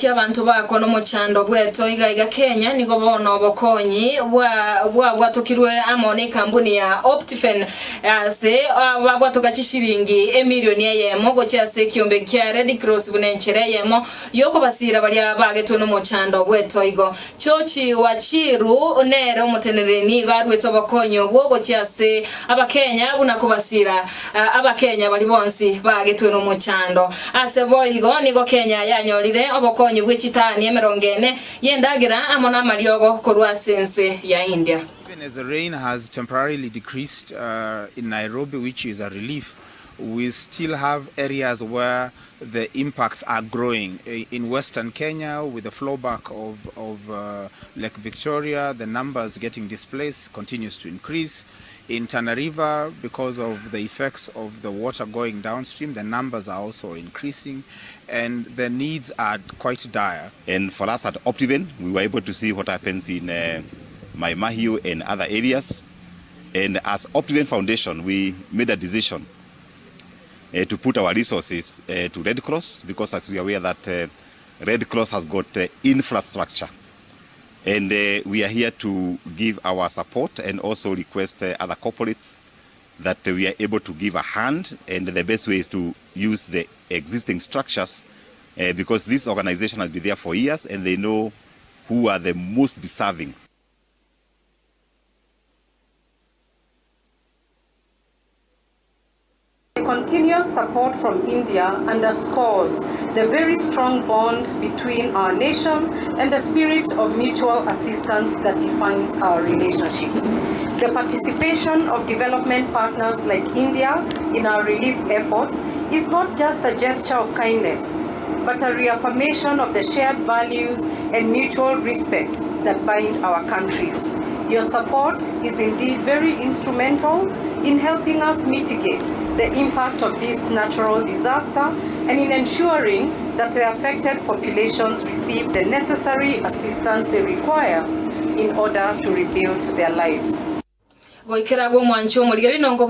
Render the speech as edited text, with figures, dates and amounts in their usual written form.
Abantu bako no muchando bweto iga Kenya niko bono Obokonyi bwatukirwe amone kampuni ya Optifen ase bwatuka chishiringi emilioni yemo gochase kiombe kya Red Cross bunenchere yemo yoko basira bali abagetu no muchando bweto igo chochi wachiru nero mutenereni garweto Obokonyi obwo gochase abakenya bunakubasira abakenya bali bonsi bagetu no muchando ase boigo niko Kenya yanyorire Obokonyi Wichitani emerongene Endagera amona mariogo korwa sense ya India. Even as the rain has temporarily decreased in Nairobi, which is a relief, we still have areas where the impacts are growing. In Western Kenya, with the flowback of Lake Victoria, the numbers getting displaced continues to increase. In Tana River, because of the effects of the water going downstream, the numbers are also increasing and the needs are quite dire. And for us at Optiven, we were able to see what happens in Mai Mahiu and other areas. And as Optiven Foundation, we made a decision to put our resources to Red Cross, because as we are aware that Red Cross has got infrastructure. And we are here to give our support and also request other corporates that we are able to give a hand, and the best way is to use the existing structures because this organization has been there for years and they know who are the most deserving. Continuous support from India underscores the very strong bond between our nations and the spirit of mutual assistance that defines our relationship. The participation of development partners like India in our relief efforts is not just a gesture of kindness, but a reaffirmation of the shared values and mutual respect that bind our countries. Your support is indeed very instrumental in helping us mitigate the impact of this natural disaster and in ensuring that the affected populations receive the necessary assistance they require in order to rebuild their lives.